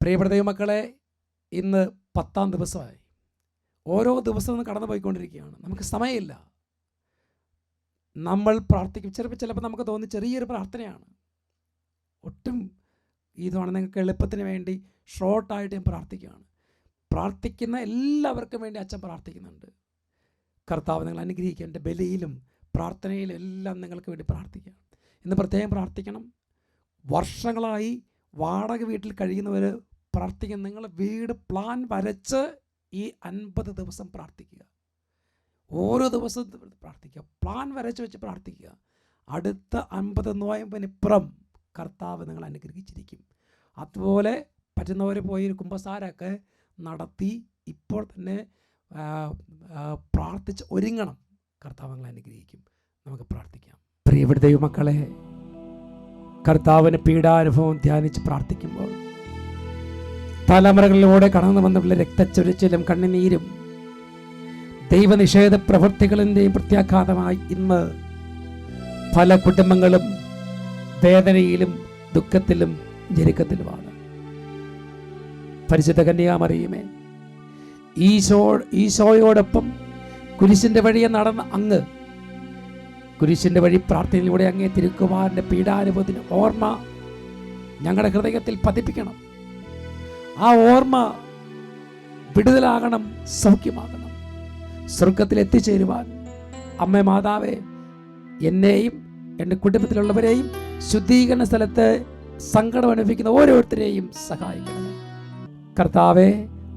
പ്രിയപ്പെട്ട ദൈവമക്കളെ, ഇന്ന് 10-ാം ദിവസമായി. ഓരോ ദിവസവും കടന്നു പോയിക്കൊണ്ടിരിക്കുകയാണ്. നമുക്ക് സമയമില്ല. നമ്മൾ പ്രാർത്ഥിക്കും. ചിലപ്പോൾ നമുക്ക് തോന്നി ചെറിയൊരു പ്രാർത്ഥനയാണ്. ഒട്ടും ഇതാണ് നിങ്ങൾക്ക് എളുപ്പത്തിന് വേണ്ടി ഷോർട്ടായിട്ട് ഞാൻ പ്രാർത്ഥിക്കുകയാണ്. പ്രാർത്ഥിക്കുന്ന എല്ലാവർക്കും വേണ്ടി അച്ഛൻ പ്രാർത്ഥിക്കുന്നുണ്ട്. കർത്താവ് നിങ്ങൾ അനുഗ്രഹിക്കുക. എൻ്റെ ബലിയിലും പ്രാർത്ഥനയിലും എല്ലാം നിങ്ങൾക്ക് വേണ്ടി പ്രാർത്ഥിക്കാം. ഇന്ന് പ്രത്യേകം പ്രാർത്ഥിക്കണം. വർഷങ്ങളായി വാടക വീട്ടിൽ കഴിയുന്നവർ പ്രാർത്ഥിക്കുന്ന, നിങ്ങൾ വീട് പ്ലാൻ വരച്ച് ഈ 50 ദിവസം പ്രാർത്ഥിക്കുക. ഓരോ ദിവസവും പ്രാർത്ഥിക്കുക. പ്ലാൻ വരച്ച് വെച്ച് പ്രാർത്ഥിക്കുക. അടുത്ത 50 നോയമ്പിനിപ്പുറം കർത്താവ് നിങ്ങൾ അനുഗ്രഹിച്ചിരിക്കും. അതുപോലെ പറ്റുന്നവർ പോയി കുമ്പസാരമൊക്കെ നടത്തി ഇപ്പോൾ തന്നെ പ്രാർത്ഥിച്ച് ഒരുങ്ങണം. കർത്താവ് നിങ്ങൾ അനുഗ്രഹിക്കും. നമുക്ക് പ്രാർത്ഥിക്കാം. പ്രിയപ്പെട്ട ദൈവമക്കളെ, കർത്താവിന് പീഡാനുഭവം ധ്യാനിച്ച് പ്രാർത്ഥിക്കുമ്പോൾ തലമുറകളിലൂടെ കടന്നു വന്നുള്ള രക്തച്ചൊരിച്ചിലും കണ്ണുനീരും ദൈവനിഷേധ പ്രവൃത്തികളിൻ്റെയും പ്രത്യാഘാതമായി ഇന്ന് പല കുടുംബങ്ങളും വേദനയിലും ദുഃഖത്തിലും ഞെരുക്കത്തിലുമാണ്. പരിശുദ്ധ കന്യാമറിയമേ, ഈശോയോടൊപ്പം കുരിശിൻ്റെ വഴിയെ നടന്ന അങ്ങ്, കുരിശിൻ്റെ വഴി പ്രാർത്ഥനയിലൂടെ അങ്ങേ തിരുക്കുമാരൻ്റെ പീഡാനുഭവത്തിന് ഓർമ്മ ഞങ്ങളുടെ ഹൃദയത്തിൽ പതിപ്പിക്കണം. ആ ഓർമ്മ വിടുതലാകണം, സൗഖ്യമാകണം. സ്വർഗത്തിൽ എത്തിച്ചേരുവാൻ അമ്മ മാതാവേ, എന്നെയും എൻ്റെ കുടുംബത്തിലുള്ളവരെയും ശുദ്ധീകരണ സ്ഥലത്ത് സങ്കടം അനുഭവിക്കുന്ന ഓരോരുത്തരെയും സഹായിക്കണമേ. കർത്താവെ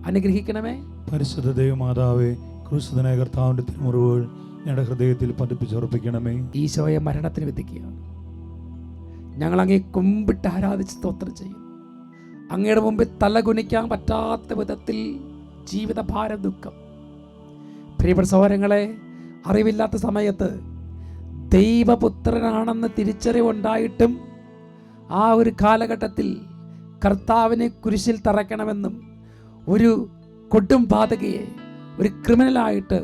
അനുഗ്രഹിക്കണമേ. പരിശുദ്ധ ദൈവമാതാവേ, ക്രൂശിതനായ കർത്താവിൻ്റെ തിരുമുറിവുകൾ ഞങ്ങളുടെ ഹൃദയത്തിൽ പതിപ്പിച്ചുറപ്പിക്കണമേ. ഈശോയെ മരണത്തിന് വിധിക്കുകയാണ്. ഞങ്ങൾ അങ്ങേ കുമ്പിട്ട് ആരാധിച്ച് സ്തോത്രം ചെയ്യും. അങ്ങയുടെ മുമ്പിൽ തലകുനിക്കാൻ പറ്റാത്ത വിധത്തിൽ ജീവിതഭാരം, ദുഃഖം. പ്രിയപ്പെട്ട സഹോദരങ്ങളെ, അറിവില്ലാത്ത സമയത്ത് ദൈവപുത്രനാണെന്ന് തിരിച്ചറിവുണ്ടായിട്ടും ആ ഒരു കാലഘട്ടത്തിൽ കർത്താവിനെ കുരിശിൽ തറയ്ക്കണമെന്നും ഒരു കൊടും പാതകയെ, ഒരു ക്രിമിനലായിട്ട്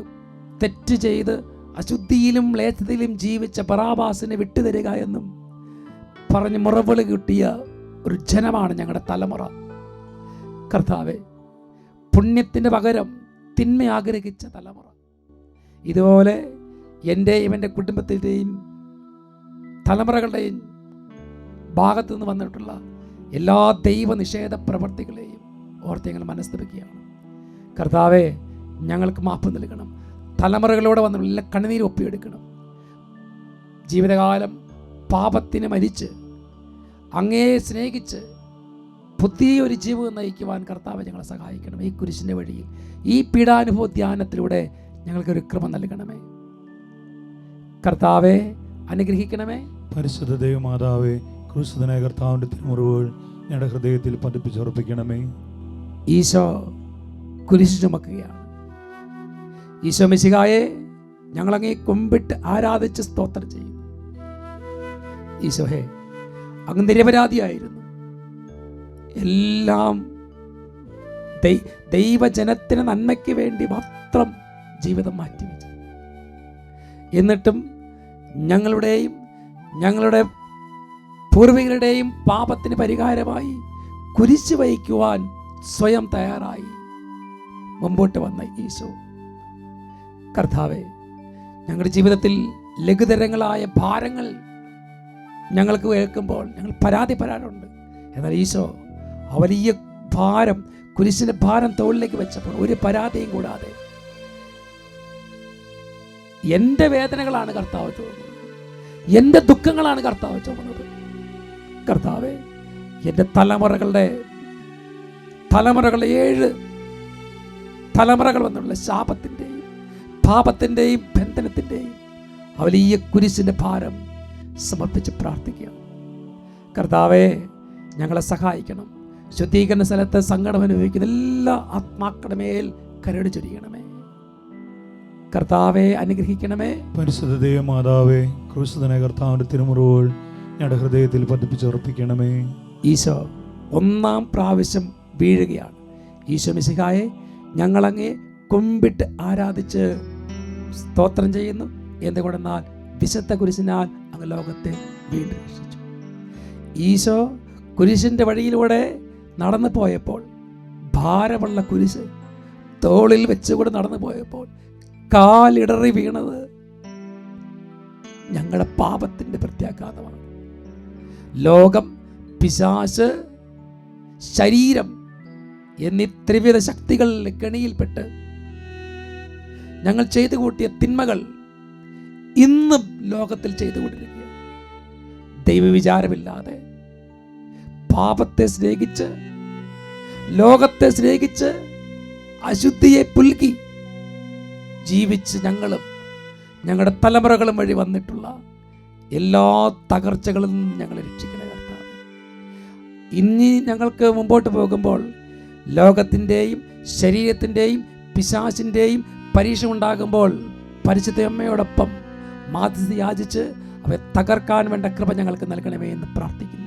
തെറ്റ് ചെയ്ത് അശുദ്ധിയിലും മ്ലേച്ഛതയിലും ജീവിച്ച ബറാബാസിനെ വിട്ടുതരിക എന്നും പറഞ്ഞ് മുറവിളി കിട്ടിയ ഒരു ജനമാണ് ഞങ്ങളുടെ തലമുറ. കർത്താവെ, പുണ്യത്തിന് പകരം തിന്മ ആഗ്രഹിച്ച തലമുറ. ഇതുപോലെ എൻ്റെയും എൻ്റെ കുടുംബത്തിൻ്റെയും തലമുറകളുടെയും ഭാഗത്തു നിന്ന് വന്നിട്ടുള്ള എല്ലാ ദൈവനിഷേധ പ്രവർത്തികളെയും ഓർത്ത് ഞങ്ങൾ മനസ്തപിക്കുകയാണ്. കർത്താവെ, ഞങ്ങൾക്ക് മാപ്പ് നൽകണം. തലമുറകളോടെ വന്നുള്ള എല്ലാ കണ്ണുനീര് ഒപ്പിയെടുക്കണം. ജീവിതകാലം പാപത്തിന് മരിച്ച് അങ്ങേ സ്നേഹിച്ച് പുതിയൊരു ജീവിതം നയിക്കുവാൻ കർത്താവ് ഞങ്ങളെ സഹായിക്കണം. ഈ കുരിശിൻ്റെ വഴിയിൽ, ഈ പീഡാനുഭവ ധ്യാനത്തിലൂടെ ഞങ്ങൾക്കൊരു കൃപ നൽകണമേ. കർത്താവെ അനുഗ്രഹിക്കണമേ. പരിശുദ്ധ ദൈവമാതാവേ, ക്രൂശിതനായ കർത്താവിൻ്റെ തിരുമുറിവുകൾ ഞങ്ങളുടെ ഹൃദയത്തിൽ പതിപ്പിച്ചുറപ്പിക്കണമേ. ഈശോ കുരിശ് ചുമക്കുകയാണ്. ഈശോ മിശിഹായെ ഞങ്ങളങ്ങേ കുമ്പിട്ട് ആരാധിച്ച് സ്തോത്രം ചെയ്യും. ഈശോഹേ, അങ്ങ് നിരപരാധിയായിരുന്നു. എല്ലാം ദൈവജനത്തിന് നന്മയ്ക്ക് വേണ്ടി മാത്രം ജീവിതം മാറ്റിവെച്ചു. എന്നിട്ടും ഞങ്ങളുടെയും ഞങ്ങളുടെ പൂർവികരുടെയും പാപത്തിന് പരിഹാരമായി കുരിശ് വഹിക്കുവാൻ സ്വയം തയ്യാറായി മുമ്പോട്ട് വന്ന ഈശോ, കർത്താവെ, ഞങ്ങളുടെ ജീവിതത്തിൽ ലഘുതരങ്ങളായ ഭാരങ്ങൾ ഞങ്ങൾക്ക് കേൾക്കുമ്പോൾ ഞങ്ങൾ പരാതിപ്പെടാറുണ്ട്. എന്നാൽ ഈശോ ആ വലിയ ഭാരം, കുരിശിന്റെ ഭാരം തോളിലേക്ക് വെച്ചപ്പോൾ ഒരു പരാതിയും കൂടാതെ എൻ്റെ വേദനകളാണ് കർത്താവ് ചുമന്നത്, എൻ്റെ ദുഃഖങ്ങളാണ് കർത്താവ് ചുമന്നത്. കർത്താവെ, എൻ്റെ തലമുറകളുടെ 7 തലമുറകൾ വന്നുള്ള ശാപത്തിൻ്റെയും പാപത്തിൻ്റെയും ബന്ധനത്തിൻ്റെയും ആ വലിയ കുരിശിൻ്റെ ഭാരം സമർപ്പിച്ച് പ്രാർത്ഥിക്കുക. കർത്താവെ, ഞങ്ങളെ സഹായിക്കണം. ശുദ്ധീകരണ സ്ഥലത്ത് സങ്കടം അനുഭവിക്കുന്ന എല്ലാ ആത്മാക്കളുടെ മേൽ കരുണ ചൊരിയണമേ. കർത്താവെ അനുഗ്രഹിക്കണമേ. പരിശുദ്ധ ദൈവമാതാവേ, ക്രൂശിതനായ കർത്താവിൻ്റെ തിരുമുറിവുകൾ ഞങ്ങളുടെ ഹൃദയത്തിൽ പതിപ്പിച്ചുറപ്പിക്കണമേ. ഈശോ 1-ാം പ്രാവശ്യം വീഴുകയാണ്. ഈശോ മിശിഹായെ ഞങ്ങളങ്ങേ കുമ്പിട്ട് ആരാധിച്ച് സ്തോത്രം ചെയ്യുന്നു. എന്തുകൊണ്ടെന്നാൽ വിശുദ്ധ കുരിശിനാൽ അങ്ങ് ലോകത്തെ വീണ്ടും രക്ഷിച്ചു. ഈശോ കുരിശിൻ്റെ വഴിയിലൂടെ നടന്നു പോയപ്പോൾ, ഭാരമുള്ള കുരിശ് തോളിൽ വെച്ചുകൂടെ നടന്നു പോയപ്പോൾ കാലിടറി വീണത് ഞങ്ങളുടെ പാപത്തിൻ്റെ പ്രത്യാഘാതമാണ്. ലോകം, പിശാച്, ശരീരം എന്നീ ത്രിവിധ ശക്തികളുടെ കെണിയിൽപ്പെട്ട് ഞങ്ങൾ ചെയ്തു കൂട്ടിയ തിന്മകൾ ഇന്നും ലോകത്തിൽ ചെയ്തുകൊണ്ടിരിക്കുക. ദൈവവിചാരമില്ലാതെ പാപത്തെ സ്നേഹിച്ച്, ലോകത്തെ സ്നേഹിച്ച്, അശുദ്ധിയെ പുൽകി ജീവിച്ച് ഞങ്ങളും ഞങ്ങളുടെ തലമുറകളും വഴി വന്നിട്ടുള്ള എല്ലാ തകർച്ചകളിൽ നിന്നും ഞങ്ങളെ രക്ഷിക്കണേ കർത്താവേ. ഇനി ഞങ്ങൾക്ക് മുമ്പോട്ട് പോകുമ്പോൾ ലോകത്തിൻ്റെയും ശരീരത്തിൻ്റെയും പിശാചിൻ്റെയും പരീക്ഷ ഉണ്ടാകുമ്പോൾ പരിശുദ്ധ അമ്മയോടൊപ്പം മാധ്യസ്ഥ യാചിച്ച് അവയെ തകർക്കാൻ വേണ്ട കൃപ ഞങ്ങൾക്ക് നൽകണമേ എന്ന് പ്രാർത്ഥിക്കുന്നു.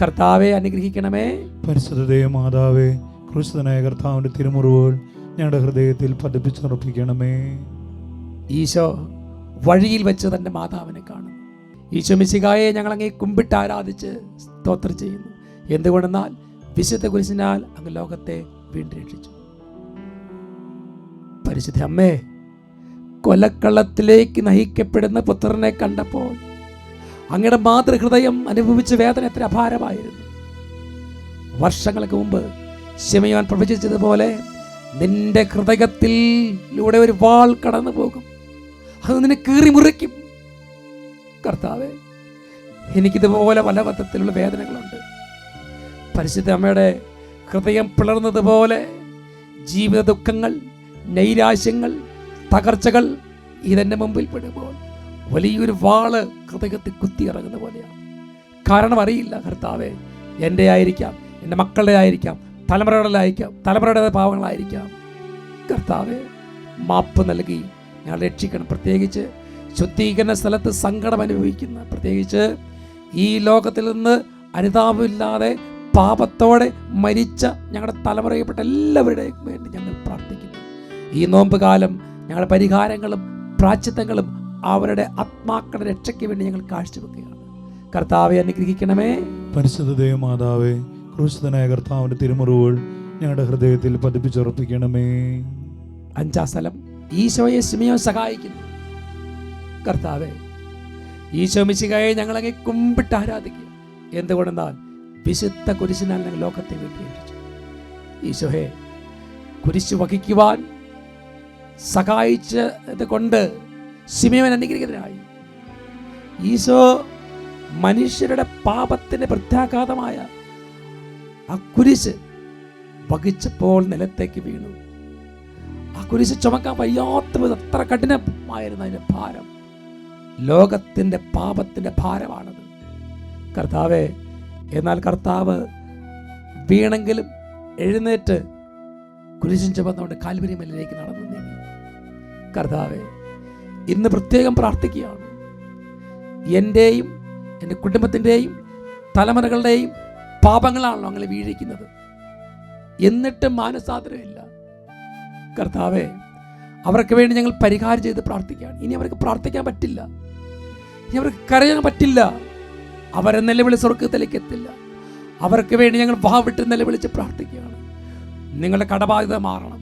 കർത്താവെ അനുഗ്രഹിക്കണമേ. പരിശുദ്ധ മാതാവേ, ക്രൂശിതനായ കർത്താവിൻ്റെ തിരുമുറിവുകൾ ഞങ്ങളുടെ ഹൃദയത്തിൽ പതിപ്പിച്ചുറപ്പിക്കണമേ. ഈശോ വഴിയിൽ വെച്ച് തൻ്റെ മാതാവിനെ കാണുന്നു. ഈശോ മിശിഹായെ ഞങ്ങൾ അങ്ങേ കുമ്പിട്ട് ആരാധിച്ച് സ്തോത്രം ചെയ്യുന്നു. എന്തുകൊണ്ടെന്നാൽ വിശുദ്ധ കുരിശിനാൽ അങ്ങ് ലോകത്തെ വീണ്ടും രക്ഷിച്ചു. പരിശുദ്ധ അമ്മേ, കൊലക്കളത്തിലേക്ക് നയിക്കപ്പെടുന്ന പുത്രനെ കണ്ടപ്പോൾ അങ്ങയുടെ മാതൃഹൃദയം അനുഭവിച്ച വേദന എത്ര അപാരമായിരുന്നു. വർഷങ്ങൾക്ക് മുമ്പ് ശിമയോൻ പ്രവചിച്ചതുപോലെ നിന്റെ ഹൃദയത്തിലൂടെ ഒരു വാൾ കടന്നു പോകും, അത് നിന്നെ കീറി മുറിക്കും. കർത്താവേ, എനിക്കിതുപോലെ പല വിധത്തിലുള്ള വേദനകളുണ്ട്. പരിശുദ്ധ അമ്മയുടെ ഹൃദയം പിളർന്നതുപോലെ ജീവിത ദുഃഖങ്ങൾ, നൈരാശ്യങ്ങൾ, തകർച്ചകൾ ഇതെൻ്റെ മുമ്പിൽ പെടുമ്പോൾ വലിയൊരു വാള് ഹൃദയത്തിൽ കുത്തിയിറങ്ങുന്ന പോലെയാണ്. കാരണം അറിയില്ല കർത്താവേ, എൻ്റെ ആയിരിക്കാം, എൻ്റെ മക്കളുടെ ആയിരിക്കാം, തലമുറയുടെ പാവങ്ങളായിരിക്കാം. കർത്താവേ, മാപ്പ് നൽകി ഞങ്ങൾ രക്ഷിക്കണം. പ്രത്യേകിച്ച് ശുദ്ധീകരണ സ്ഥലത്ത് സങ്കടം അനുഭവിക്കുന്ന, പ്രത്യേകിച്ച് ഈ ലോകത്തിൽ നിന്ന് അനുതാപമില്ലാതെ പാപത്തോടെ മരിച്ച ഞങ്ങളുടെ തലമുറയിൽപ്പെട്ട എല്ലാവരുടെയും വേണ്ടി ഞങ്ങൾ പ്രാർത്ഥിക്കുന്നു. ഈ നോമ്പ് കാലം ഞങ്ങളുടെ പരിഹാരങ്ങളും പ്രായശ്ചിത്തങ്ങളും അവരുടെ ആത്മാക്കളുടെ രക്ഷയ്ക്ക് വേണ്ടി ഞങ്ങൾ കാഴ്ചവെക്കുകയാണ്. കർത്താവെ അനുഗ്രഹിക്കണമേ. പരിശുദ്ധ മാതാവേ, ക്രൂശിതനായ കർത്താവിൻ്റെ തിരുമുറിവുകൾ ഞങ്ങളുടെ ഹൃദയത്തിൽ പതിപ്പിച്ചുറപ്പിക്കണമേ. 5-ാം സ്ഥലം, ഈശോയെ ശിമയോൻ സഹായിക്കുന്നു. കർത്താവെ, ഈശോ മിശിഹായെ ഞങ്ങളങ്ങ് കുമ്പിട്ട് ആരാധിക്കുക. എന്തുകൊണ്ടെന്നാൽ വിശുദ്ധ കുരിശിനാൽ ഞങ്ങൾ ലോകത്തെ വീണ്ടും രക്ഷിച്ചു. ഈശോയെ കുരിശ് വഹിക്കുവാൻ സഹായിച്ചത് കൊണ്ട് ശിമയോൻ അനുഗ്രഹീതനായി. ഈശോ മനുഷ്യരുടെ പാപത്തിന്റെ പ്രത്യാഘാതമായ ആ കുരിശ് വഹിച്ചപ്പോൾ നിലത്തേക്ക് വീണു. ആ കുരിശ് ചുമക്കാൻ വയ്യാത്ത വിധം അത്ര കഠിനമായിരുന്നു അതിന്റെ ഭാരം. ലോകത്തിന്റെ പാപത്തിന്റെ ഭാരമാണത്. കർത്താവെ, എന്നാൽ കർത്താവ് വീണെങ്കിലും എഴുന്നേറ്റ് കുരിശും ചുമന്നുകൊണ്ട് കാൽവരി മലയിലേക്ക് നടന്നു നീങ്ങി. കർത്താവെ, ഇന്ന് പ്രത്യേകം പ്രാർത്ഥിക്കുകയാണ്. എൻ്റെയും എൻ്റെ കുടുംബത്തിൻ്റെയും തലമുറകളുടെയും പാപങ്ങളാണല്ലോ അങ്ങനെ വീഴിക്കുന്നത്, എന്നിട്ടും മാനസാന്തരമില്ല. കർത്താവെ, അവർക്ക് വേണ്ടി ഞങ്ങൾ പരിഹാരം ചെയ്ത് പ്രാർത്ഥിക്കുകയാണ്. ഇനി അവർക്ക് പ്രാർത്ഥിക്കാൻ പറ്റില്ല, ഇനി അവർക്ക് കരയാൻ പറ്റില്ല, അവരെ നിലവിളി സ്വർഗത്തിലേക്ക് എത്തില്ല. അവർക്ക് വേണ്ടി ഞങ്ങൾ വാവിട്ട് നിലവിളിച്ച് പ്രാർത്ഥിക്കുകയാണ്. നിങ്ങളുടെ കടബാധ്യത മാറണം,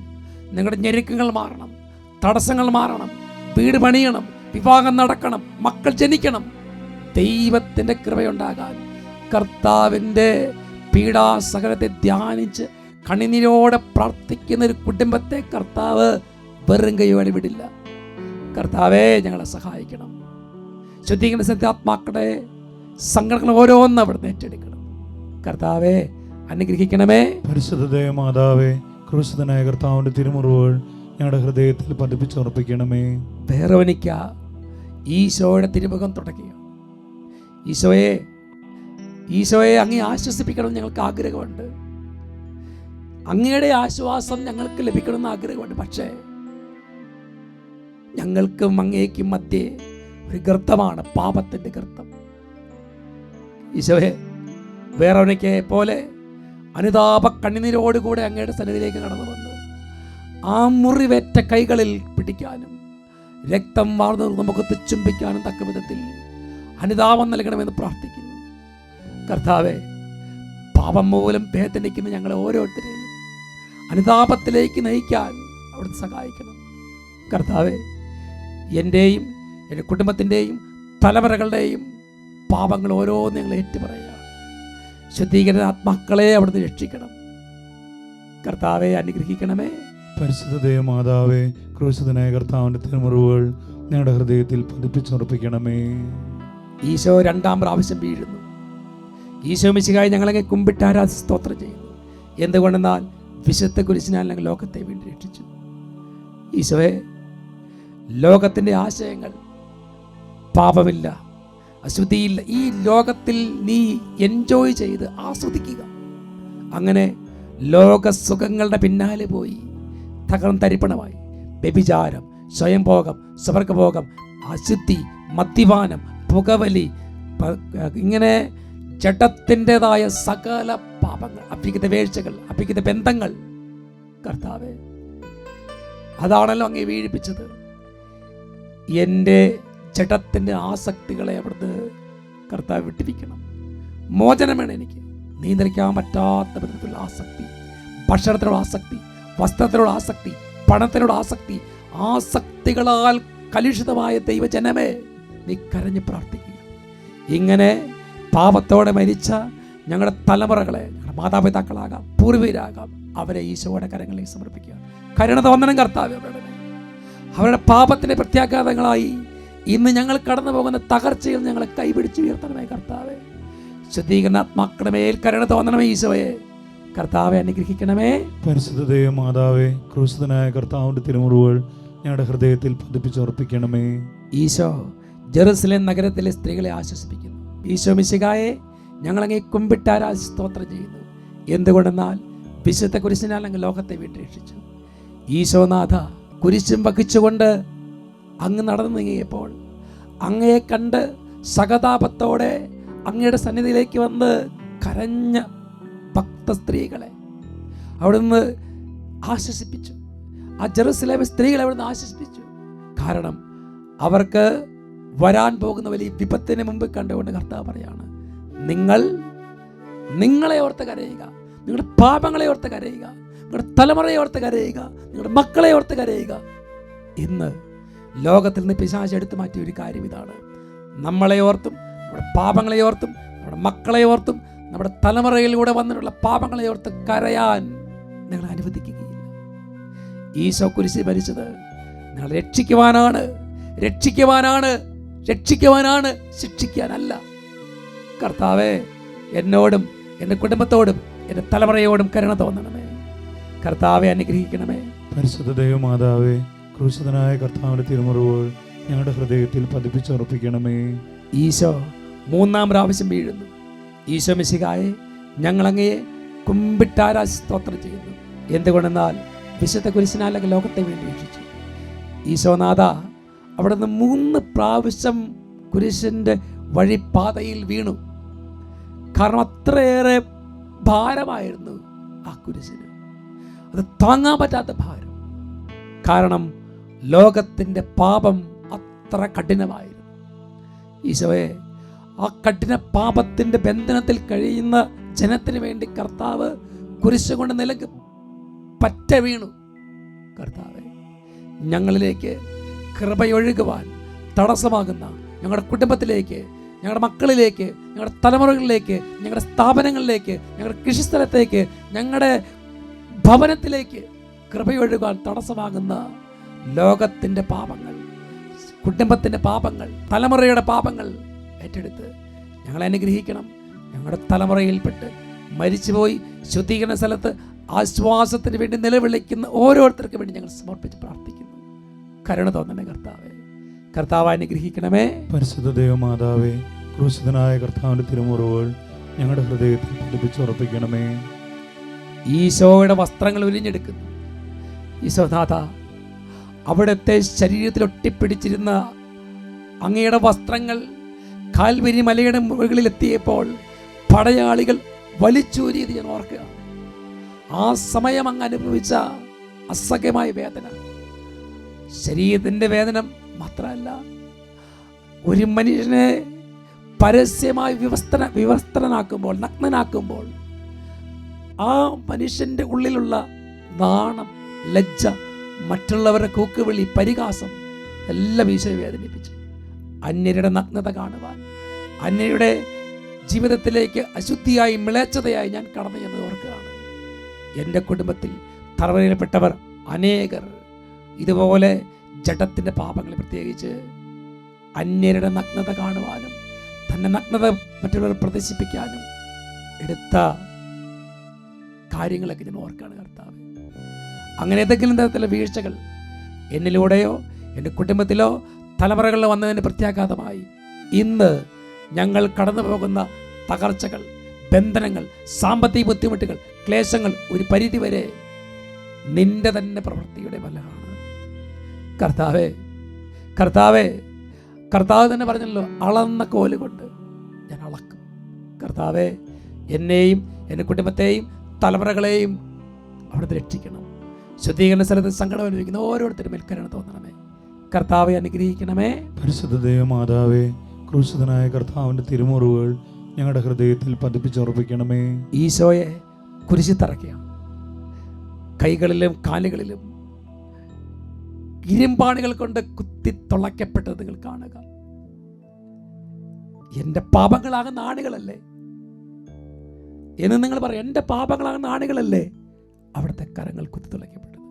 നിങ്ങളുടെ ഞെരുക്കങ്ങൾ മാറണം, തടസ്സങ്ങൾ മാറണം, വീട് പണിയണം, വിവാഹം നടക്കണം, മക്കൾ ജനിക്കണം. ദൈവത്തിൻ്റെ കൃപയുണ്ടാകാൻ കർത്താവിൻ്റെ പീഡാസഹനത്തെ ധ്യാനിച്ച് കണ്ണുനീരോടെ പ്രാർത്ഥിക്കുന്ന ഒരു കുടുംബത്തെ കർത്താവ് വെറും കൈയോടെ വിടില്ല. കർത്താവേ, ഞങ്ങളെ സഹായിക്കണം. ശുദ്ധീകരണ സത്യാത്മാക്കളുടെ സങ്കടങ്ങൾ ഓരോന്നും അവിടുന്ന് ഏറ്റെടുക്കണം. കർത്താവേ, അനുഗ്രഹിക്കണമേ. പരിശുദ്ധ മാതാവേ, ക്രൂശിതനായ കർത്താവിൻ്റെ തിരുമുറിവുകൾ ഞങ്ങളുടെ ഹൃദയത്തിൽ പതിപ്പിച്ചുറപ്പിക്കണമേ. വേറവനിക്ക ഈശോയുടെ തിരുമുഖം തുടക്കുക. ഈശോയെ അങ്ങേ ആശ്വസിപ്പിക്കണം ഞങ്ങൾക്ക് ആഗ്രഹമുണ്ട്. അങ്ങയുടെ ആശ്വാസം ഞങ്ങൾക്ക് ലഭിക്കണമെന്ന് ആഗ്രഹമുണ്ട്. പക്ഷേ ഞങ്ങൾക്കും അങ്ങേക്കും മധ്യേ ഒരു ഗർത്തമാണ്, പാപത്തിൻ്റെ ഗർത്തം. ഈശോയെ, വേറൊനിക്കെ പോലെ അനുതാപ കണ്ണുനീരോടുകൂടെ അങ്ങയുടെ സന്നിധിയിലേക്ക് കടന്നു വന്ന് ആ മുറിവേറ്റ കൈകളിൽ പിടിക്കാനും രക്തം വാർന്നു മുഖത്ത് ചുംബിക്കാനും തക്ക വിധത്തിൽ അനുതാപം നൽകണമെന്ന് പ്രാർത്ഥിക്കുന്നു. കർത്താവെ, പാപം മൂലം വേദനിക്കുന്ന ഞങ്ങളെ ഓരോരുത്തരെയും അനുതാപത്തിലേക്ക് നയിക്കാൻ അവിടുന്ന് സഹായിക്കണം കർത്താവേ. എൻ്റെയും എൻ്റെ കുടുംബത്തിൻ്റെയും തലമുറകളുടെയും പാപങ്ങൾ ഓരോന്ന് ഞങ്ങൾ ഏറ്റുപറയുക. ശുദ്ധീകരണ ആത്മാക്കളെ അവിടുന്ന് രക്ഷിക്കണം കർത്താവെ. അനുഗ്രഹിക്കണമേ. പരിശുദ്ധ ദൈവമാതാവേ, ക്രൂശിതനായ കർത്താവിന്റെ തിരുമുറിവുകൾ ഞങ്ങളുടെ ഹൃദയത്തിൽ പതിപ്പിച്ചുറപ്പിക്കണമേ. ഈശോ രണ്ടാം പ്രാവശ്യം വീഴുന്നു. ഈശോ മിശിഹായി ഞങ്ങളെ കുമ്പിട്ട് ആരാധിച്ച് സ്തോത്രം ചെയ്യുന്നു. എന്തുകൊണ്ടെന്നാൽ വിശുദ്ധ കുരിശിനാൽ ഞങ്ങൾ ലോകത്തെ വീണ്ടും രക്ഷിച്ചു. ഈശോയെ, ലോകത്തിൻ്റെ ആശയങ്ങൾ പാപമില്ല, അശുദ്ധിയില്ല, ഈ ലോകത്തിൽ നീ എൻജോയ് ചെയ്ത് ആസ്വദിക്കുക. അങ്ങനെ ലോകസുഖങ്ങളുടെ പിന്നാലെ പോയി തകർന്ന് തരിപ്പണമായി വ്യഭിചാരം, സ്വയംഭോഗം, സ്വർഗഭോഗം, അശുദ്ധി, മദ്യപാനം, പുകവലി, ഇങ്ങനെ ജഡത്തിൻ്റെതായ സകല പാപങ്ങൾ, അഭിഹിത വീഴ്ചകൾ, അഭിഹിത ബന്ധങ്ങൾ കർത്താവേ, അതാണല്ലോ അങ്ങേ വീഴിപ്പിച്ചത്. എൻ്റെ ജഡത്തിൻ്റെ ആസക്തികളെ അവിടുന്ന് കർത്താവ് വിട്ടിരിക്കണം. മോചനം വേണം എനിക്ക്. നിയന്ത്രിക്കാൻ പറ്റാത്ത വിധത്തിലുള്ള ആസക്തി, ഭക്ഷണത്തിനോട് ആസക്തി, വസ്ത്രത്തിനോട് ആസക്തി, പണത്തിനോട് ആസക്തി, ആസക്തികളാൽ കലുഷിതമായ ദൈവജനമേ, നീ കരഞ്ഞ് പ്രാർത്ഥിക്കുക. ഇങ്ങനെ പാപത്തോടെ മരിച്ച ഞങ്ങളുടെ തലമുറകളെ, ഞങ്ങളുടെ മാതാപിതാക്കളാകാം, പൂർവീകരാകാം, അവരെ ഈശോയുടെ കരങ്ങളിലേക്ക് സമർപ്പിക്കുക. കരുണ തോന്നണം കർത്താവ്. അവരുടെ പാപത്തിൻ്റെ പ്രത്യാഘാതങ്ങളായി ഇന്ന് ഞങ്ങൾ കടന്നു പോകുന്ന തകർച്ചയിൽ ഞങ്ങളെ കൈപിടിച്ച് ഉയർത്തണമേ കർത്താവെ. ശുദ്ധീകരണാത്മാക്കളുടെ മേൽ കരുണ തോന്നണമേ ഈശോയെ. കർത്താവെ, അനുഗ്രഹിക്കണമേ. പരിശുദ്ധ ദൈവമാതാവേ, ക്രൂശിതനായ കർത്താവിന്റെ തിരുമുറിവുകൾ ഞങ്ങളുടെ ഹൃദയത്തിൽ പതിപ്പിച്ചുറപ്പിക്കണമേ. ഈശോ ജെറുസലേം നഗരത്തിലെ സ്ത്രീകളെ ആശ്വസിപ്പിക്കുന്നു. ഈശോ മിശിഹായെ ഞങ്ങളങ്ങേ കുമ്പിട്ടാരാ സ്തോത്രം ചെയ്യുന്നു. എന്തുകൊണ്ടെന്നാൽ വിശുദ്ധ കുരിശിനാൽ അങ്ങ് ലോകത്തെ വീണ്ടും രക്ഷിച്ചു. ഈശോനാഥ, കുരിശും വഹിച്ചുകൊണ്ട് അങ്ങ് നടന്നു നീങ്ങിയപ്പോൾ അങ്ങയെ കണ്ട് സഹതാപത്തോടെ അങ്ങയുടെ സന്നിധിയിലേക്ക് വന്ന് കരഞ്ഞ ഭക്ത സ്ത്രീകളെ അവിടുന്ന് ആശ്വസിപ്പിച്ചു. ആ ജെറുസലേം സ്ത്രീകളെ അവിടുന്ന് ആശ്വസിപ്പിച്ചു. കാരണം അവർക്ക് വരാൻ പോകുന്ന വലിയ വിപത്തിന് മുമ്പ് കണ്ടുകൊണ്ട് കർത്താവ് പറയാണ്, നിങ്ങളെ ഓർത്ത് കരയുക, നിങ്ങളുടെ പാപങ്ങളെ ഓർത്ത് കരയുക, നിങ്ങളുടെ തലമുറയെ ഓർത്ത് കരയുക, നിങ്ങളുടെ മക്കളെ ഓർത്ത് കരയുക. ഇന്ന് ലോകത്തിൽ നിന്ന് പിശാച് എടുത്തു മാറ്റിയ ഒരു കാര്യം ഇതാണ്. നമ്മളെ ഓർത്തും നമ്മുടെ പാപങ്ങളെ ഓർത്തും നമ്മുടെ മക്കളെ ഓർത്തും നമ്മുടെ തലമുറയിലൂടെ വന്നിട്ടുള്ള പാപങ്ങളെ ഓർത്ത് കരയാൻ നിങ്ങൾ അനുവദിക്കുകയില്ല. ഈശോ കുരിശിൽ മരിച്ചത് നിങ്ങൾ രക്ഷിക്കുവാനാണ്, ശിക്ഷിക്കുവാനല്ല. കർത്താവേ, എന്നോടും എൻ്റെ കുടുംബത്തോടും എൻ്റെ തലമുറയോടും കരുണ തോന്നണമേ. കർത്താവെ, അനുഗ്രഹിക്കണമേ. പരിശുദ്ധ ദൈവമാതാവേ, ക്രൂശിതനായ കർത്താവിന്റെ തിരുമുറിവുകൾ ഞങ്ങളുടെ ഹൃദയത്തിൽ പതിപ്പിച്ചുറപ്പിക്കണമേ. ഈശോ മൂന്നാം പ്രാവശ്യം വീഴുന്നു. ഈശോ മിശിഹായെ ഞങ്ങളങ്ങയെ കുമ്പിട്ടാരാ സ്തോത്രം ചെയ്യുന്നു. എന്തുകൊണ്ടെന്നാൽ വിശുദ്ധ കുരിശിനാൽ ലോകത്തെ വേണ്ടി രക്ഷിച്ചു. ഈശോനാഥ, അവിടുന്ന് 3 പ്രാവശ്യം കുരിശിൻ്റെ വഴിപ്പാതയിൽ വീണു. കാരണം അത്രയേറെ ഭാരമായിരുന്നു ആ കുരിശിന്. അത് താങ്ങാൻ പറ്റാത്ത ഭാരം. കാരണം ലോകത്തിൻ്റെ പാപം അത്ര കഠിനമായിരുന്നു. ഈശോയെ, ആ കഠിന പാപത്തിൻ്റെ ബന്ധനത്തിൽ കഴിയുന്ന ജനത്തിന് വേണ്ടി കർത്താവ് കുരിശ് കൊണ്ട് നിലക്ക് പറ്റ വീണു. കർത്താവെ, ഞങ്ങളിലേക്ക് കൃപയൊഴുകുവാൻ തടസ്സമാകുന്ന ഞങ്ങളുടെ കുടുംബത്തിലേക്ക്, ഞങ്ങളുടെ മക്കളിലേക്ക്, ഞങ്ങളുടെ തലമുറകളിലേക്ക്, ഞങ്ങളുടെ സ്ഥാപനങ്ങളിലേക്ക്, ഞങ്ങളുടെ കൃഷിസ്ഥലത്തേക്ക്, ഞങ്ങളുടെ ഭവനത്തിലേക്ക് കൃപയൊഴുകാൻ തടസ്സമാകുന്ന ലോകത്തിൻ്റെ പാപങ്ങൾ, കുടുംബത്തിൻ്റെ പാപങ്ങൾ, തലമുറയുടെ പാപങ്ങൾ ഏറ്റെടുത്ത് ഞങ്ങളെ അനുഗ്രഹിക്കണം. ഞങ്ങളുടെ തലമുറയിൽപ്പെട്ട് മരിച്ചുപോയി ശുദ്ധീകരണ സ്ഥലത്ത് ആശ്വാസത്തിന് വേണ്ടി നിലവിളിക്കുന്ന ഓരോരുത്തർക്കും വേണ്ടി ഞങ്ങൾ സമർപ്പിച്ച് പ്രാർത്ഥിക്കുന്നു. കരുണ തോന്നണേ കർത്താവേ. കർത്താവ്, അനുഗ്രഹിക്കണമേ. പരിശുദ്ധ ദൈവമാതാവേ, ക്രൂശിതനായ കർത്താവിന്റെ തിരുമുറിവുകൾ ഞങ്ങളുടെ ഹൃദയത്തിൽ പതിപ്പിച്ചുറപ്പിക്കണമേ. ഈശോയുടെ വസ്ത്രങ്ങൾ ഉരിഞ്ഞെടുക്കുന്നു. ഈശോനാഥ, അവിടുത്തെ ശരീരത്തിൽ ഒട്ടിപ്പിടിച്ചിരുന്ന അങ്ങയുടെ വസ്ത്രങ്ങൾ കാൽവരി മലയുടെ മുകളിൽ എത്തിയപ്പോൾ പടയാളികൾ വലിച്ചൂരിയത് ഞാൻ ഓർക്കുക. ആ സമയം അങ്ങ് അനുഭവിച്ച അസഹ്യമായ വേദന, ശരീരത്തിൻ്റെ വേദന മാത്രമല്ല, ഒരു മനുഷ്യനെ പരസ്യമായി വിവസ്ത്രനാക്കുമ്പോൾ, നഗ്നനാക്കുമ്പോൾ ആ മനുഷ്യൻ്റെ ഉള്ളിലുള്ള നാണം, ലജ്ജ, മറ്റുള്ളവരുടെ കൂക്കുവിളി, പരിഹാസം എല്ലാം ഈശോയെ വേദനിപ്പിച്ചു. അന്യരുടെ നഗ്നത കാണുവാൻ, അന്യരുടെ ജീവിതത്തിലേക്ക് അശുദ്ധിയായി, മിളച്ചതയായി ഞാൻ കടന്നു എന്ന് ഓർക്കുകയാണ്. എൻ്റെ കുടുംബത്തിൽ തറവയിൽപ്പെട്ടവർ അനേകർ ഇതുപോലെ ജഡത്തിൻ്റെ പാപങ്ങൾ, പ്രത്യേകിച്ച് അന്യരുടെ നഗ്നത കാണുവാനും തൻ്റെ നഗ്നത മറ്റുള്ളവർ പ്രദർശിപ്പിക്കാനും എടുത്ത കാര്യങ്ങളൊക്കെ ഞാൻ ഓർക്കാണ് കർത്താവ്. അങ്ങനെ ഏതെങ്കിലും തരത്തിലുള്ള വീഴ്ചകൾ എന്നിലൂടെയോ എൻ്റെ കുടുംബത്തിലോ തലമുറകളിൽ വന്നതിന് പ്രത്യാഘാതമായി ഇന്ന് ഞങ്ങൾ കടന്നു പോകുന്ന തകർച്ചകൾ, ബന്ധനങ്ങൾ, സാമ്പത്തിക ബുദ്ധിമുട്ടുകൾ, ക്ലേശങ്ങൾ ഒരു പരിധിവരെ നിന്റെ തന്നെ പ്രവൃത്തിയുടെ ഫലമാണ്. കർത്താവേ, കർത്താവേ, കർത്താവ് തന്നെ പറഞ്ഞല്ലോ, അളന്ന കോലുകൊണ്ട് ഞാൻ അളക്കും. കർത്താവേ, എന്നെയും എൻ്റെ കുടുംബത്തെയും തലമുറകളെയും അവിടുന്ന് രക്ഷിക്കണം. ശുദ്ധീകരണ സ്ഥലത്ത് സങ്കടം അനുഭവിക്കുന്ന ഓരോരുത്തരും മേൽക്കരണം തോന്നണമേ. കർത്താവെ അനുഗ്രഹിക്കണമേ. പരിശുദ്ധ ദൈവമാതാവേ, ക്രൂശിതനായ കർത്താവിൻ്റെ തിരുമുറിവുകൾ ഞങ്ങളുടെ ഹൃദയത്തിൽ പതിപ്പിച്ചുറപ്പിക്കണമേ. ഈശോയെ കുരിശിൽ തറയ്ക്കുകയാണ്. കൈകളിലും കാലുകളിലും ഇരുമ്പാണികൾ കൊണ്ട് കുത്തി തുളയ്ക്കപ്പെട്ടത് നിങ്ങൾ കാണുക. എൻ്റെ പാപങ്ങളാകുന്ന ആണികളല്ലേ എന്ന് നിങ്ങൾ പറയും. എൻ്റെ പാപങ്ങളാകുന്ന ആണികളല്ലേ അവിടുത്തെ കരങ്ങൾ കുത്തി തുളയ്ക്കപ്പെട്ടത്.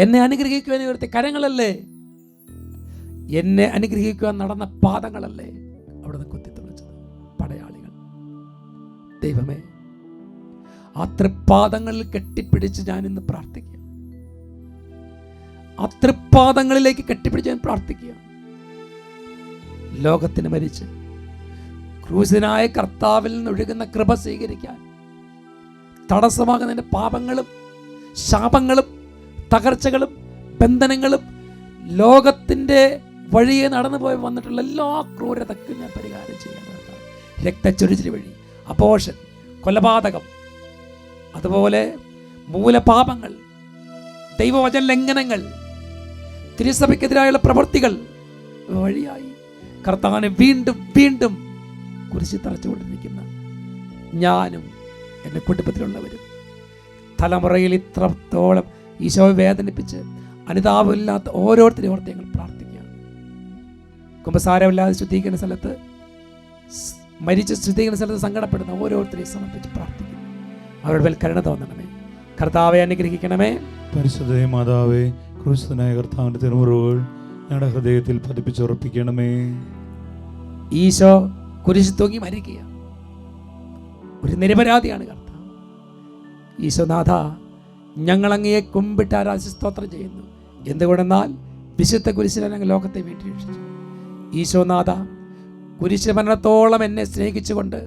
എന്നെ അനുഗ്രഹിക്കുവാൻ ഇവിടുത്തെ കരങ്ങളല്ലേ, എന്നെ അനുഗ്രഹിക്കുവാൻ നടന്ന പാദങ്ങളല്ലേ അവിടുന്ന് കുത്തിത്തുളച്ചത്. പടയാളികൾ. ദൈവമേ, ആ തൃപ്പാദങ്ങളിൽ കെട്ടിപ്പിടിച്ച് ഞാൻ ഇന്ന് പ്രാർത്ഥിക്കുക. ആ തൃപ്പാദങ്ങളിലേക്ക് കെട്ടിപ്പിടിച്ച് ഞാൻ പ്രാർത്ഥിക്കുക. ലോകത്തിന് മരിച്ച് ക്രൂശനായ കർത്താവിൽ നിന്നൊഴുകുന്ന കൃപ സ്വീകരിക്കാൻ തടസ്സമാകുന്നതിൻ്റെ പാപങ്ങളും ശാപങ്ങളും തകർച്ചകളും ബന്ധനങ്ങളും ലോകത്തിൻ്റെ വഴിയെ നടന്നു പോയി വന്നിട്ടുള്ള എല്ലാ ക്രൂരതക്കും ഞാൻ പരിഹാരം ചെയ്യാൻ, രക്തച്ചൊരിച്ചിൽ വഴി, അപോഷൻ, കൊലപാതകം, അതുപോലെ മൂലപാപങ്ങൾ, ദൈവവചന ലംഘനങ്ങൾ, തിരുസഭയ്ക്കെതിരായുള്ള പ്രവൃത്തികൾ വഴിയായി കർത്താവിനെ വീണ്ടും വീണ്ടും കുരിശിൽ തറച്ചുകൊണ്ടിരിക്കുന്ന ഞാനും എൻ്റെ കുടുംബത്തിലുള്ളവരും തലമുറയിൽ ഇത്രത്തോളം ഈശോയെ വേദനിപ്പിച്ച് അനുതാപമില്ലാത്ത ഓരോരുത്തരെയും ഓർത്ത് ഞങ്ങൾ പ്രാർത്ഥിക്കുകയാണ്. കുമ്പസാരമില്ലാതെ ശുദ്ധീകരണ സ്ഥലത്ത് മരിച്ച ശുദ്ധീകരണ സ്ഥലത്ത് സങ്കടപ്പെടുന്ന ഓരോരുത്തരെയും സമർപ്പിച്ച് പ്രാർത്ഥിക്കുന്നു. അവരുടെ മേൽ കരുണ തോന്നണമേ. കർത്താവെ അനുഗ്രഹിക്കണമേ. പരിശുദ്ധ മാതാവേ, ക്രൂശിതനായ കർത്താവിൻ്റെ തിരുമുറിവുകൾ ഞങ്ങളുടെ ഹൃദയത്തിൽ പതിപ്പിച്ചുറപ്പിക്കണമേ. ഈശോ കുരിശിൽ തൂങ്ങി മരിക്കുക. ഒരു നിരപരാധിയാണ് കർത്താവ്. ഈശോനാഥ, ഞങ്ങളങ്ങയെ കുമ്പിട്ട് ആരാധിച്ച് സ്തോത്രം ചെയ്യുന്നു. എന്തുകൊണ്ടെന്നാൽ വിശുദ്ധ കുരിശിൽ ഞങ്ങൾ ലോകത്തെ വീട്ടിൽ രക്ഷിച്ചു. ഈശോനാഥ, കുരിശ് മരണത്തോളം എന്നെ സ്നേഹിച്ചുകൊണ്ട്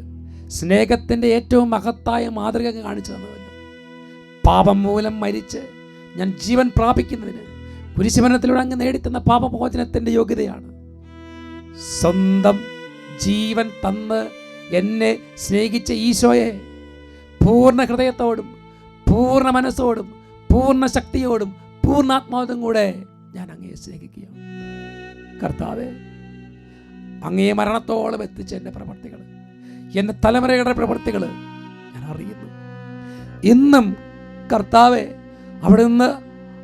സ്നേഹത്തിൻ്റെ ഏറ്റവും മഹത്തായ മാതൃക കാണിച്ചു തന്നതല്ലോ. പാപം മൂലം മരിച്ച് ഞാൻ ജീവൻ പ്രാപിക്കുന്നതിന് കുരിശുമരണത്തിലൂടെ അങ്ങ് നേടിത്തന്ന പാപമോചനത്തിൻ്റെ യോഗ്യതയാണ്. സ്വന്തം ജീവൻ തന്ന് എന്നെ സ്നേഹിച്ച ഈശോയെ പൂർണ്ണ ഹൃദയത്തോടും പൂർണ്ണ മനസ്സോടും പൂർണ്ണ ശക്തിയോടും പൂർണ്ണാത്മാവോടും കൂടെ ഞാൻ അങ്ങയെ സ്നേഹിക്കുകയാണ്. കർത്താവേ, അങ്ങയെ മരണത്തോളം എത്തിച്ച എൻ്റെ പ്രവർത്തികൾ, എൻ്റെ തലമുറയുടെ പ്രവർത്തികൾ ഞാൻ അറിയുന്നു. ഇന്നും കർത്താവേ, അവിടെ നിന്ന്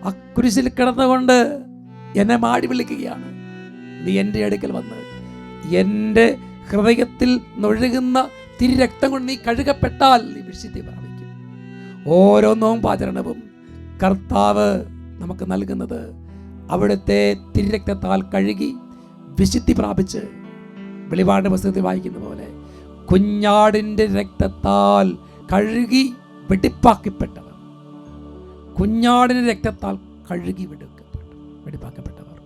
ആ കുരിശിൽ കിടന്നുകൊണ്ട് എന്നെ മാടി വിളിക്കുകയാണ്. നീ എൻ്റെ അടുക്കൽ വന്ന് എൻ്റെ ഹൃദയത്തിൽ നൊഴുകുന്ന തിരുരക്തം കൊണ്ട് നീ കഴുകപ്പെട്ടാൽ നീ വിശുദ്ധി പ്രാപിക്കും. ഓരോ നോമ്പാചരണവും കർത്താവ് നമുക്ക് നൽകുന്നത് അവിടുത്തെ തിരുരക്തത്താൽ കഴുകി വിശുദ്ധി പ്രാപിച്ച്, വെളിപാട് പുസ്തകത്തിൽ വായിക്കുന്ന പോലെ കുഞ്ഞാടിൻ്റെ രക്തത്താൽ കഴുകി വെടിപ്പാക്കപ്പെട്ടവർ, കുഞ്ഞാടിൻ്റെ രക്തത്താൽ കഴുകി വെടിപ്പാക്കപ്പെട്ടവർ,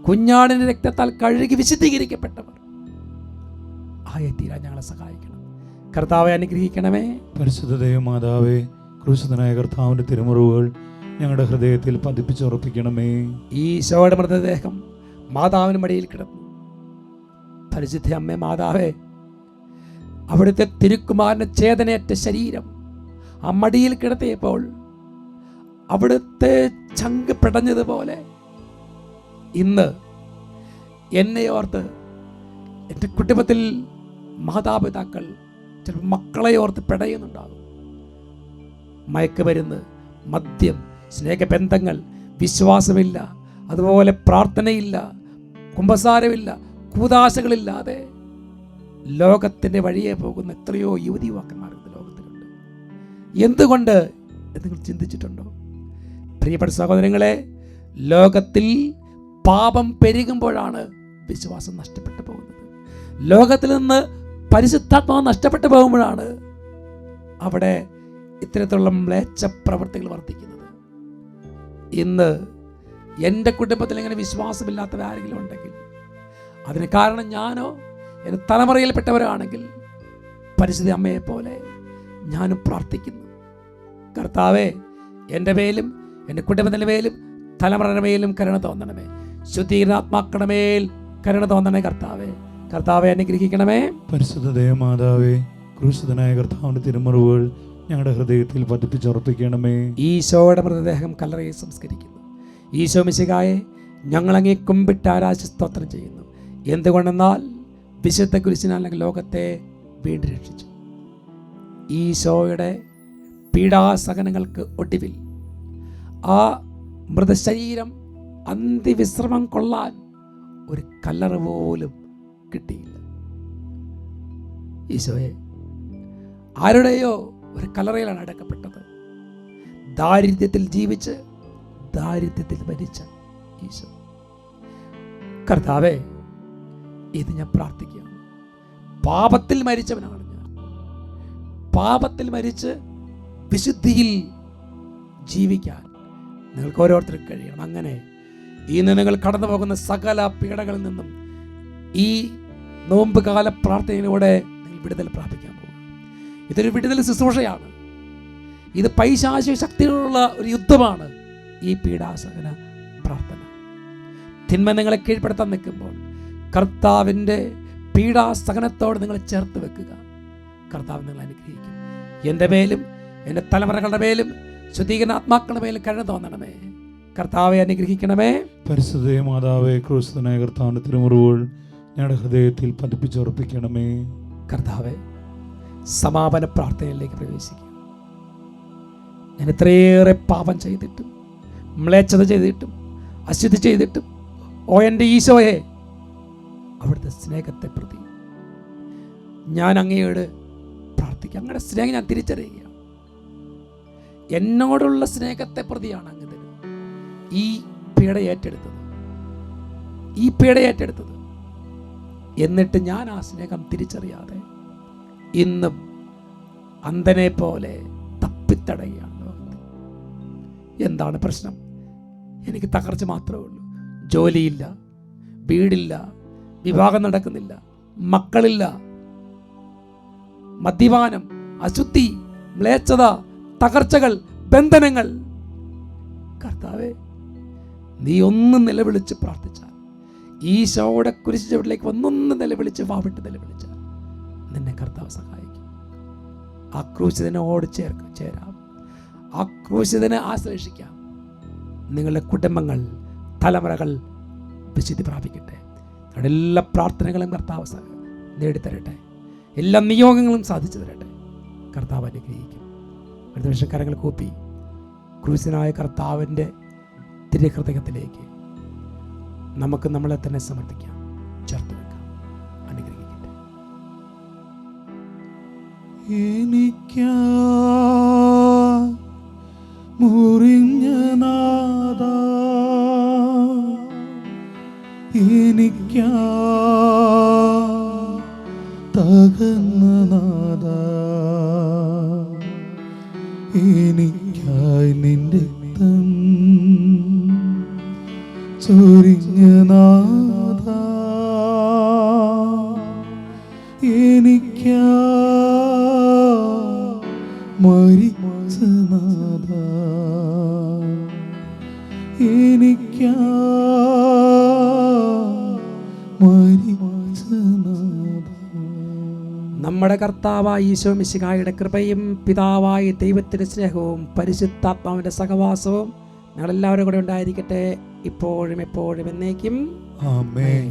കുഞ്ഞാടിൻ്റെ രക്തത്താൽ കഴുകി വിശുദ്ധീകരിക്കപ്പെട്ടവർ ആയ തീരാൻ ഞങ്ങളെ സഹായിക്കണം. കർത്താവെ അനുഗ്രഹിക്കണമേ. പരിശുദ്ധ ദൈവമാതാവേ, ക്രൂശിതനായ കർത്താവിൻ്റെ തിരുമുറിവുകൾ ഞങ്ങളുടെ ഹൃദയത്തിൽ പതിപ്പിച്ചുറപ്പിക്കണമേ. ഈശോയുടെ മൃതദേഹം മാതാവിന് മടിയിൽ കിടന്നു. പരിശുദ്ധ അമ്മേ മാതാവേ, അവിടുത്തെ തിരുക്കുമാരൻ്റെ ചേതനയേറ്റ ശരീരം ആ മടിയിൽ കിടത്തിയപ്പോൾ അവിടുത്തെ ചങ്ക് പിടഞ്ഞതുപോലെ ഇന്ന് എന്നെ ഓർത്ത് എൻ്റെ കുടുംബത്തിൽ മാതാപിതാക്കൾ ചിലപ്പോൾ മക്കളെ ഓർത്ത് പിടയുന്നുണ്ടാകും. മയക്കുമരുന്ന്, മദ്യം, സ്നേഹബന്ധങ്ങൾ, വിശ്വാസമില്ല, അതുപോലെ പ്രാർത്ഥനയില്ല, കുമ്പസാരമില്ല, കൂദാശകളില്ലാതെ ലോകത്തിൻ്റെ വഴിയെ പോകുന്ന എത്രയോ യുവതി യുവാക്കന്മാർ ഇന്ന് ലോകത്തിലുണ്ട്. എന്തുകൊണ്ട് നിങ്ങൾ ചിന്തിച്ചിട്ടുണ്ടോ? പ്രിയപ്പെട്ട സഹോദരങ്ങളെ, ലോകത്തിൽ പാപം പെരുകുമ്പോഴാണ് വിശ്വാസം നഷ്ടപ്പെട്ടു പോകുന്നത്. ലോകത്തിൽ നിന്ന് പരിശുദ്ധാത്മാവ് നഷ്ടപ്പെട്ടു പോകുമ്പോഴാണ് അവിടെ ഇത്തരത്തിലുള്ള മ്ലേച്ഛ പ്രവൃത്തികൾ വർദ്ധിക്കുന്നത്. ഇന്ന് എൻ്റെ കുടുംബത്തിൽ ഇങ്ങനെ വിശ്വാസമില്ലാത്തവരാരെങ്കിലും ഉണ്ടെങ്കിൽ അതിന് കാരണം ഞാനോ എൻ്റെ തലമുറയിൽപ്പെട്ടവരാണെങ്കിൽ പരിശുദ്ധ അമ്മയെപ്പോലെ ഞാനും പ്രാർത്ഥിക്കുന്നു. കർത്താവേ, എൻ്റെ മേലും എൻ്റെ കുടുംബത്തിൻ്റെ മേലും തലമുറയുടെ മേലും കരുണ തോന്നണമേ. ശുദ്ധീകരണാത്മാക്കളുടെ മേൽ കരുണ തോന്നണേ കർത്താവേ. കർത്താവെ അനുഗ്രഹിക്കണമേ. പരിശുദ്ധ ദേവമാതാവേ, ക്രൂശിതനായ കർത്താവിന്റെ തിരുമുറിവുകൾ ഞങ്ങളുടെ ഹൃദയത്തിൽ പതിപ്പിച്ചുറപ്പിക്കണമേ. ഈശോയുടെ മൃതദേഹം കല്ലറയിൽ സംസ്കരിക്കുന്നു. ഈശോ മിശിഹായെ ഞങ്ങളങ്ങേ കുമ്പിട്ട് ആരാധിച്ച് സ്തോത്രം ചെയ്യുന്നു. എന്തുകൊണ്ടെന്നാൽ വിശുദ്ധ കുരിശിനാൽ ലോകത്തെ വീണ്ടും രക്ഷിച്ചു. ഈശോയുടെ പീഡാസഹനങ്ങൾക്ക് ഒടുവിൽ ആ മൃതശരീരം അന്ത്യവിശ്രമം കൊള്ളാൻ ഒരു കല്ലറ പോലും കിട്ടിയില്ല. ഈശോയെ ആരുടെയോ ഒരു കല്ലറയിലാണ് അടക്കപ്പെട്ടത്. ദാരിദ്ര്യത്തിൽ ജീവിച്ച് ദാരിദ്ര്യത്തിൽ മരിച്ച ഈശോ. കർത്താവേ, ഇത് ഞാൻ പ്രാർത്ഥിക്കുകയാണ്. പാപത്തിൽ മരിച്ചവനാണ് ഞാൻ. പാപത്തിൽ മരിച്ച് വിശുദ്ധിയിൽ ജീവിക്കാൻ നിങ്ങൾക്ക് ഓരോരുത്തർക്കും കഴിയണം. അങ്ങനെ ഇന്ന് നിങ്ങൾ കടന്നു പോകുന്ന സകല പീഡകളിൽ നിന്നും ഈ നോമ്പ് കാല പ്രാർത്ഥനയിലൂടെ നിങ്ങൾ വിടുതൽ പ്രാപിക്കാൻ പോകും. ഇതൊരു വിടുതൽ ശുശ്രൂഷയാണ്. ഇത് പൈശാചിക ശക്തികളുള്ള ഒരു യുദ്ധമാണ്. ഈ പീഡാസഹന പ്രാർത്ഥന തിന്മ നിങ്ങളെ കീഴ്പ്പെടുത്താൻ നിൽക്കുമ്പോൾ കർത്താവിൻ്റെ പീഡാസഹനത്തോട് നിങ്ങൾ ചേർത്ത് വെക്കുക. കർത്താവ് നിങ്ങൾ അനുഗ്രഹിക്കും. എൻ്റെ മേലും എൻ്റെ തലമുറകളുടെ മേലും ശുദ്ധീകരണാത്മാക്കളുടെ മേലും കരുണ തോന്നണമേ. കർത്താവെ അനുഗ്രഹിക്കണമേ. പരിശുദ്ധ മാതാവേ, ക്രൂശിതനായ കർത്താവിന്റെ തിരുമുറിവുകൾ ഞങ്ങളുടെ ഹൃദയത്തിൽ പതിപ്പിച്ചുറപ്പിക്കണമേ. കർത്താവെ, സമാപന പ്രാർത്ഥനയിലേക്ക് പ്രവേശിക്കുക. ഞാൻ ഇത്രയേറെ പാപം ചെയ്തിട്ടും മ്ലേച്ഛത ചെയ്തിട്ടും അശുദ്ധി ചെയ്തിട്ടും എൻ്റെ ഈശോയെ, അവിടുത്തെ സ്നേഹത്തെ പ്രതി ഞാൻ അങ്ങയോട് പ്രാർത്ഥിക്കുക. അങ്ങയുടെ സ്നേഹം ഞാൻ തിരിച്ചറിയുക. എന്നോടുള്ള സ്നേഹത്തെ പ്രതിയാണ് അങ്ങ് ഈ പീഡ ഏറ്റെടുത്തത്. എന്നിട്ട് ഞാൻ ആ സ്നേഹം തിരിച്ചറിയാതെ ഇന്നും അന്ധനെ പോലെ തപ്പിത്തടയുകയാണ്. എന്താണ് പ്രശ്നം? എനിക്ക് തകർച്ച മാത്രമേ ഉള്ളൂ. ജോലിയില്ല, വീടില്ല, വിവാഹം നടക്കുന്നില്ല, മക്കളില്ല, മദ്യപാനം, അശുദ്ധി, മ്ലേച്ഛത, തകർച്ചകൾ, ബന്ധനങ്ങൾ. കർത്താവേ, നീ ഒന്ന് നിലവിളിച്ച് പ്രാർത്ഥിച്ചാൽ, ഈശോയുടെ കുരിശ് ചുവട്ടിലേക്ക് ഒന്നൊന്ന് നിലവിളിച്ച് വാവിട്ട് നിലവിളിച്ചാൽ നിന്നെ കർത്താവ് സഹായിക്കും. ആ ക്രൂശിതനോട് ചേരാം. ആ ക്രൂശിതനെ ആശ്ലേഷിക്കാം. നിങ്ങളുടെ കുടുംബങ്ങൾ, തലമുറകൾ വിശുദ്ധി പ്രാപിക്കട്ടെ. നിങ്ങളുടെ എല്ലാ പ്രാർത്ഥനകളും കർത്താവ് നേടിത്തരട്ടെ. എല്ലാ നിയോഗങ്ങളും സാധിച്ചു തരട്ടെ. കർത്താവ് അനുഗ്രഹിക്കും. ഒരു നിമിഷം കരങ്ങൾ കൂപ്പി ക്രൂശിതനായ കർത്താവിൻ്റെ തിരുഹൃദയത്തിലേക്ക് നമുക്ക് നമ്മളെ തന്നെ സമർപ്പിക്കാം. ചേർത്ത് വെക്കാം. അനുഗ്രഹിക്കട്ടെ. എനിക്കാ മുറിഞ്ഞ നാദാ, എനിക്കാ തകർന്ന നാദാ, എനിക്കായി നിന്റെ ചൊരിഞ്ഞ നാദാ, എനിക്കാ മരിച്ച നാദാ, എനിക്കാ മരിച്ച നാദാ. നമ്മുടെ കർത്താവായ ഈശോ മിശിഹായുടെ കൃപയും പിതാവായ ദൈവത്തിൻ്റെ സ്നേഹവും പരിശുദ്ധാത്മാവിൻ്റെ സഹവാസവും ഞങ്ങളെല്ലാവരും കൂടെ ഉണ്ടായിരിക്കട്ടെ, ഇപ്പോഴും എപ്പോഴും എന്നേക്കും. ആമേൻ.